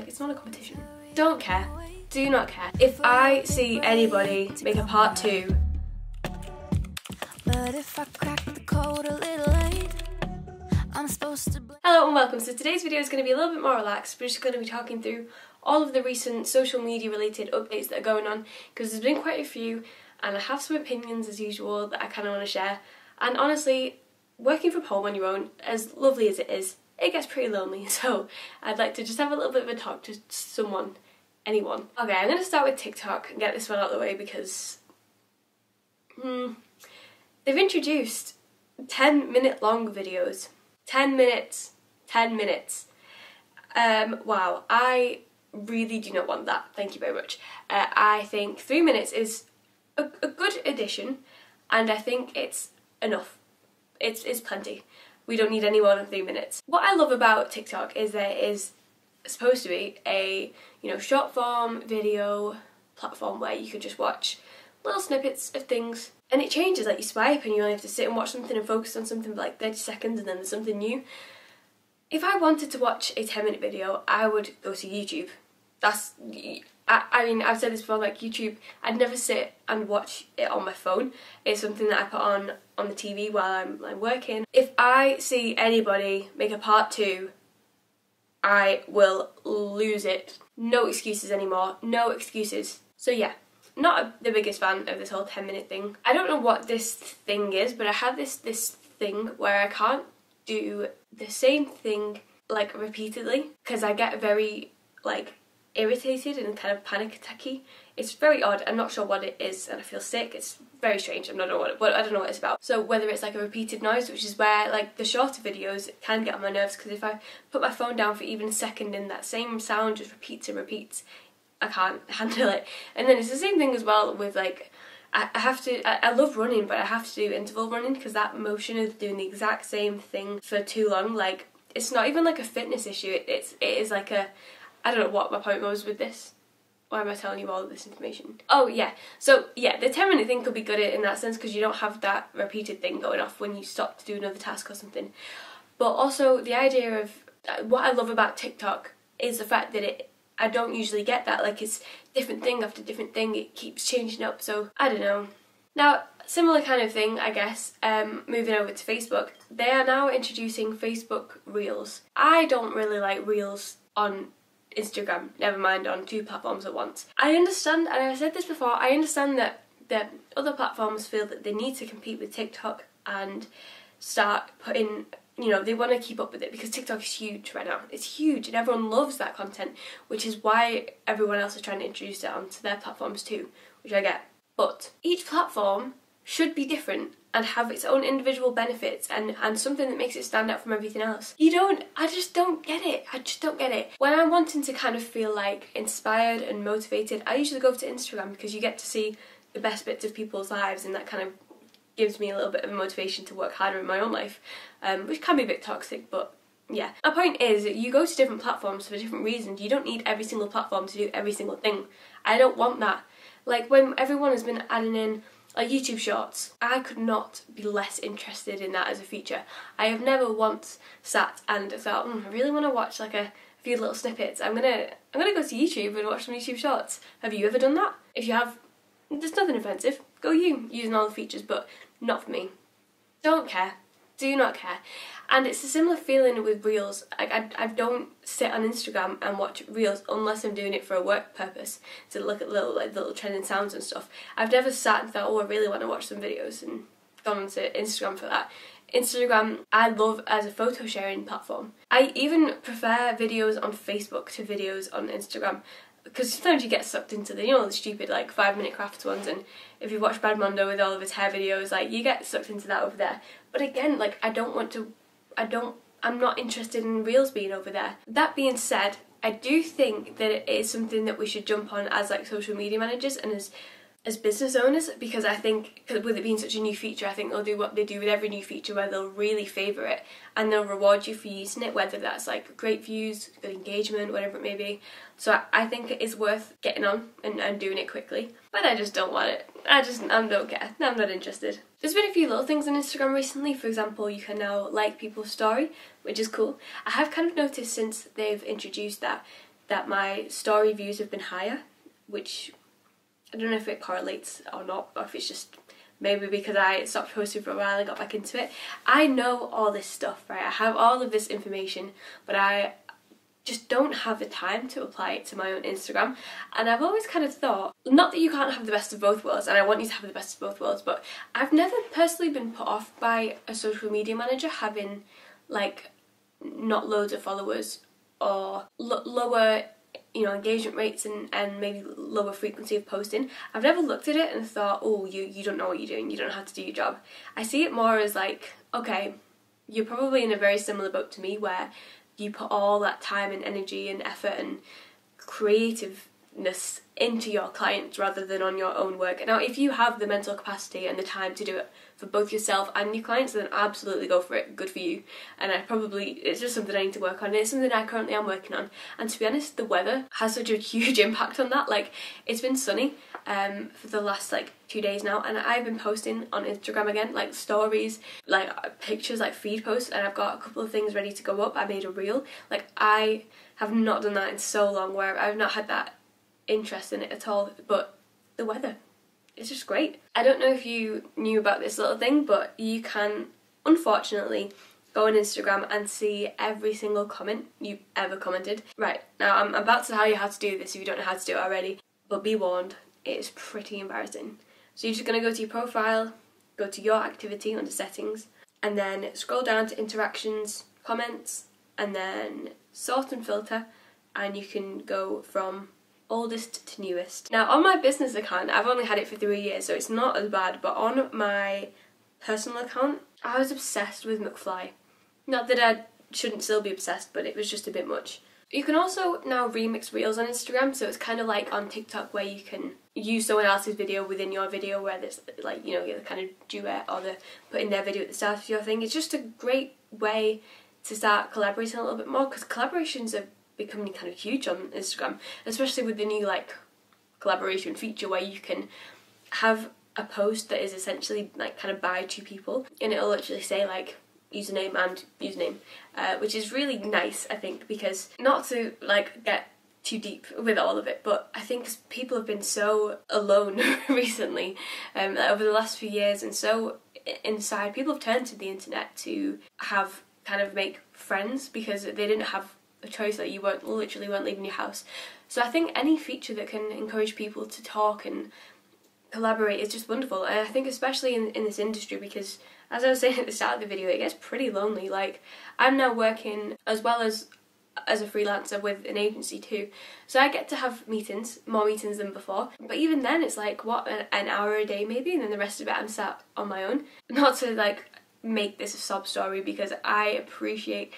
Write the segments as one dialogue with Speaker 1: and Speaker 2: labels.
Speaker 1: like, it's not a competition. Don't care. Do not care. If I see anybody make a part 2, but if I crack the code a little late, I'm supposed to. Hello and welcome. So today's video is going to be a little bit more relaxed. We're just going to be talking through all of the recent social media related updates that are going on, because there's been quite a few and I have some opinions as usual that I kind of want to share. And honestly, working from home on your own, as lovely as it is, it gets pretty lonely, so I'd like to just have a little bit of a talk to someone, anyone. Okay, I'm going to start with TikTok and get this one out of the way because they've introduced 10-minute long videos. 10 minutes. 10 minutes. Wow, I really do not want that. Thank you very much. I think 3 minutes is a good addition, and I think it's enough. It's plenty. We don't need any more than 3 minutes. What I love about TikTok is there is supposed to be a, short form video platform where you could just watch little snippets of things, and it changes. Like, you swipe and you only have to sit and watch something and focus on something for like 30 seconds and then there's something new. If I wanted to watch a 10-minute video, I would go to YouTube. I mean, I've said this before, like, YouTube, I'd never sit and watch it on my phone. It's something that I put on the TV while I'm working. If I see anybody make a part 2, I will lose it. No excuses anymore. No excuses. So yeah, not the biggest fan of this whole 10-minute thing. I don't know what this thing is, but I have this thing where I can't do the same thing, like, repeatedly, because I get very, like, irritated and kind of panic attacky. It's very odd. I'm not sure what it is, and I feel sick. It's very strange. I don't know what it's about. So whether it's like a repeated noise, which is where, like, the shorter videos can get on my nerves, because if I put my phone down for even a second and that same sound just repeats and repeats, I can't handle it. And then it's the same thing as well with, like, I love running, but I have to do interval running, because that motion of doing the exact same thing for too long, like, it's not even like a fitness issue. It is like a, I don't know what my point was with this. Why am I telling you all of this information? Oh yeah, so yeah, the 10-minute thing could be good in that sense, because you don't have that repeated thing going off when you stop to do another task or something. But also the idea of, what I love about TikTok is the fact that I don't usually get that. Like, it's different thing after different thing, it keeps changing up, so I don't know. Now, similar kind of thing, I guess, moving over to Facebook, they are now introducing Facebook Reels. I don't really like Reels on Instagram, never mind on 2 platforms at once. I understand, and I've said this before, I understand that other platforms feel that they need to compete with TikTok and start putting, they want to keep up with it, because TikTok is huge right now. It's huge and everyone loves that content, which is why everyone else is trying to introduce it onto their platforms too, which I get. But each platform should be different and have its own individual benefits and something that makes it stand out from everything else. I just don't get it. I just don't get it. When I'm wanting to kind of feel like inspired and motivated, I usually go to Instagram, because you get to see the best bits of people's lives, and that kind of gives me a little bit of a motivation to work harder in my own life, which can be a bit toxic, but yeah. My point is that you go to different platforms for different reasons. You don't need every single platform to do every single thing. I don't want that. Like, when everyone has been adding in YouTube Shorts, I could not be less interested in that as a feature. I have never once sat and thought, I really want to watch like a few little snippets. I'm gonna go to YouTube and watch some YouTube Shorts. Have you ever done that? If you have, there's nothing offensive. Go you, using all the features, but not for me. Don't care. Do not care. And it's a similar feeling with Reels. Like, I don't sit on Instagram and watch Reels unless I'm doing it for a work purpose, to look at little trending sounds and stuff. I've never sat and thought, oh, I really want to watch some videos, and gone onto Instagram for that. Instagram I love as a photo sharing platform. I even prefer videos on Facebook to videos on Instagram, because sometimes you get sucked into the stupid, like, 5-minute crafts ones, and if you watch Brad Mondo with all of his hair videos, like, you get sucked into that over there. But again, like, I'm not interested in Reels being over there. That being said, I do think that it is something that we should jump on as, like, social media managers and as business owners, because I think, with it being such a new feature, I think they'll do what they do with every new feature, where they'll really favour it and they'll reward you for using it, whether that's like great views, good engagement, whatever it may be. So I think it is worth getting on and doing it quickly, but I just don't want it. I don't care. I'm not interested. There's been a few little things on Instagram recently. For example, you can now like people's story, which is cool. I have kind of noticed since they've introduced that that my story views have been higher, which I don't know if it correlates or not, or if it's just maybe because I stopped posting for a while and got back into it. I know all this stuff, right? I have all of this information, but I just don't have the time to apply it to my own Instagram. And I've always kind of thought, not that you can't have the best of both worlds, and I want you to have the best of both worlds, but I've never personally been put off by a social media manager having like not loads of followers or lower, you know, engagement rates and maybe lower frequency of posting. I've never looked at it and thought, oh, you don't know what you're doing, you don't know how to do your job. I see it more as like, okay, you're probably in a very similar boat to me where you put all that time and energy and effort and creativeness into your clients rather than on your own work. Now, if you have the mental capacity and the time to do it for both yourself and your clients, then absolutely go for it. Good for you. And it's just something I need to work on. It's something I currently am working on. And to be honest, the weather has such a huge impact on that. Like, it's been sunny for the last like 2 days now, and I've been posting on Instagram again, like stories, like pictures, like feed posts, and I've got a couple of things ready to go up. I made a reel. Like, I have not done that in so long, where I've not had that interest in it at all. But the weather, it's just great. I don't know if you knew about this little thing, but you can unfortunately go on Instagram and see every single comment you've ever commented. Right, now I'm about to tell you how to do this if you don't know how to do it already, but be warned, it is pretty embarrassing. So you're just going to go to your profile, go to your activity under settings, and then scroll down to interactions, comments, and then sort and filter, and you can go from oldest to newest. Now, on my business account, I've only had it for 3 years, so it's not as bad, but on my personal account, I was obsessed with McFly. Not that I shouldn't still be obsessed, but it was just a bit much. You can also now remix reels on Instagram, so it's kind of like on TikTok where you can use someone else's video within your video, where there's like, you know, the kind of duet or the putting their video at the start of your thing. It's just a great way to start collaborating a little bit more, because collaborations are becoming kind of huge on Instagram, especially with the new like collaboration feature where you can have a post that is essentially like kind of by two people, and it'll literally say like username and username, which is really nice, I think, because not to like get too deep with all of it, but I think people have been so alone recently, over the last few years, and so inside, people have turned to the internet to have kind of make friends because they didn't have a choice, that you weren't leaving your house. So I think any feature that can encourage people to talk and collaborate is just wonderful, and I think especially in this industry, because as I was saying at the start of the video, it gets pretty lonely. Like, I'm now working as well as a freelancer with an agency too, so I get to have meetings, more meetings than before, but even then it's like, what, an hour a day maybe, and then the rest of it I'm sat on my own. Not to like make this a sob story, because I appreciate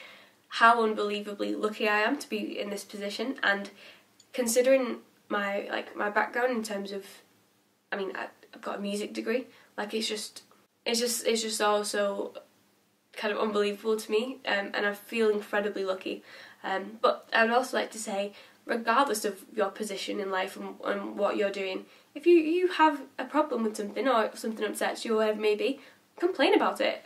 Speaker 1: how unbelievably lucky I am to be in this position, and considering my background in terms of, I mean, I've got a music degree, like it's just all so kind of unbelievable to me, and I feel incredibly lucky. But I would also like to say, regardless of your position in life and what you're doing, if you have a problem with something, or something upsets you or whatever it may be, complain about it.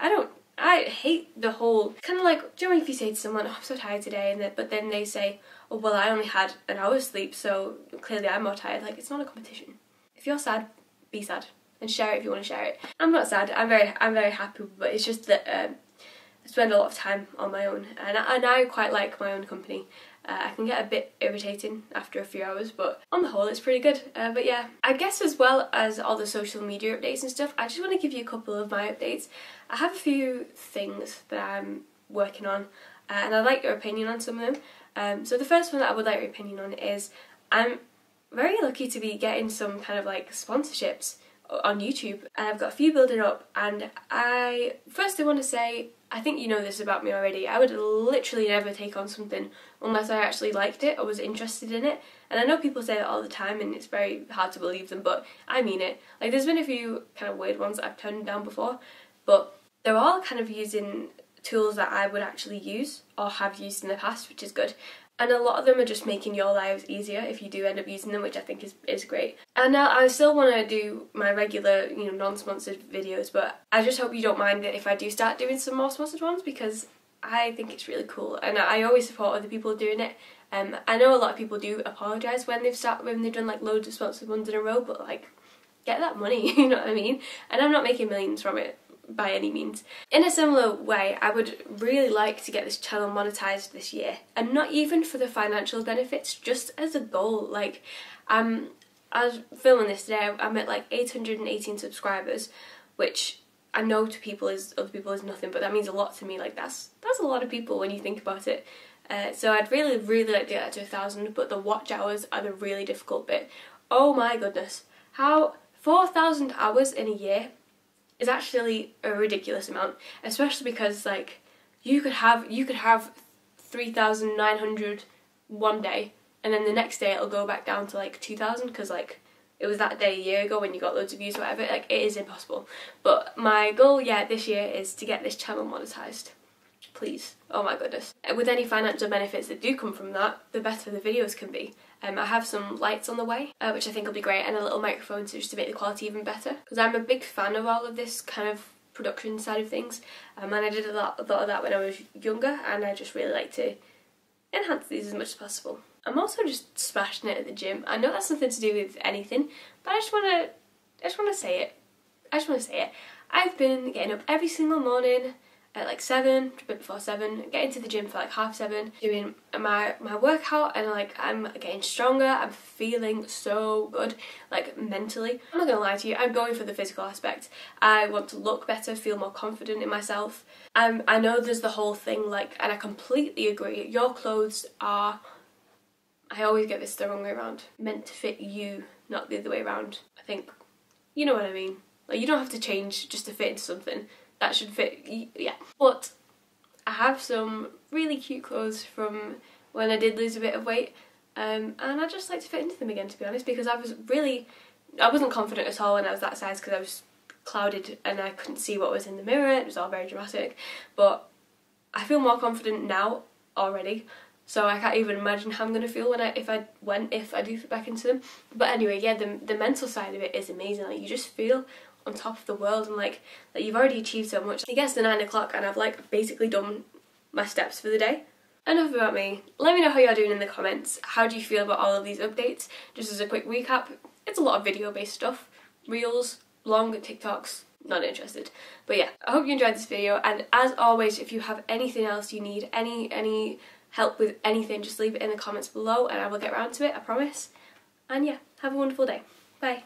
Speaker 1: I hate the whole kind of like, do you know if you say to someone, oh, I'm so tired today, but then they say, oh well, I only had an hour's sleep, so clearly I'm more tired. Like, it's not a competition. If you're sad, be sad and share it if you want to share it. I'm not sad. I'm very happy, but it's just that I spend a lot of time on my own, and I quite like my own company. I can get a bit irritating after a few hours, but on the whole it's pretty good. But yeah, I guess as well as all the social media updates and stuff, I just want to give you a couple of my updates. I have a few things that I'm working on, and I'd like your opinion on some of them. So the first one that I would like your opinion on is, I'm very lucky to be getting some kind of like sponsorships on YouTube, and I've got a few building up, and I want to say, I think you know this about me already, I would literally never take on something unless I actually liked it or was interested in it. And I know people say that all the time and it's very hard to believe them, but I mean it. Like, there's been a few kind of weird ones that I've turned down before, but they're all kind of using tools that I would actually use or have used in the past, which is good. And a lot of them are just making your lives easier if you do end up using them, which I think is great. And now I still want to do my regular, you know, non-sponsored videos, but I just hope you don't mind it if I do start doing some more sponsored ones, because I think it's really cool, and I always support other people doing it, I know a lot of people do apologise when they've done like loads of sponsored ones in a row, but like, get that money, you know what I mean? And I'm not making millions from it by any means. In a similar way, I would really like to get this channel monetized this year, and not even for the financial benefits, just as a goal. Like, I was filming this today, I'm at like 818 subscribers, which I know to other people is nothing, but that means a lot to me. Like, that's a lot of people when you think about it. So I'd really like to get that to 1,000, but the watch hours are the really difficult bit. Oh my goodness, how 4,000 hours in a year is actually a ridiculous amount, especially because like you could have 3,900 one day, and then the next day it'll go back down to like 2,000 because like it was that day a year ago when you got loads of views or whatever. Like, it is impossible. But my goal, yeah, this year is to get this channel monetized. Please. Oh my goodness. With any financial benefits that do come from that, the better the videos can be. I have some lights on the way, which I think will be great, and a little microphone just to make the quality even better. Because I'm a big fan of all of this kind of production side of things, and I did a lot of that when I was younger, and I just really like to enhance these as much as possible. I'm also just smashing it at the gym. I know that's nothing to do with anything, but I just want to say it. I've been getting up every single morning at like 7, a bit before 7, getting to the gym for like 7:30, doing my workout, and like I'm getting stronger. I'm feeling so good, like mentally. I'm not gonna lie to you, I'm going for the physical aspect. I want to look better, feel more confident in myself. I know there's the whole thing, like, and I completely agree, your clothes are, I always get this the wrong way around, meant to fit you, not the other way around. I think, you know what I mean. Like, you don't have to change just to fit into something. That should fit, yeah. But I have some really cute clothes from when I did lose a bit of weight, and I just like to fit into them again, to be honest, because I wasn't confident at all when I was that size, because I was clouded and I couldn't see what was in the mirror. It was all very dramatic, but I feel more confident now already, so I can't even imagine how I'm going to feel if I do fit back into them. But anyway, yeah, the mental side of it is amazing. Like, you just feel on top of the world, and like that you've already achieved so much. It gets to 9 o'clock and I've like basically done my steps for the day. Enough about me. Let me know how you're doing in the comments. How do you feel about all of these updates? Just as a quick recap, it's a lot of video based stuff. Reels, long TikToks, not interested. But yeah, I hope you enjoyed this video, and as always, if you have anything else you need, any help with anything, just leave it in the comments below and I will get around to it, I promise. And yeah, have a wonderful day. Bye.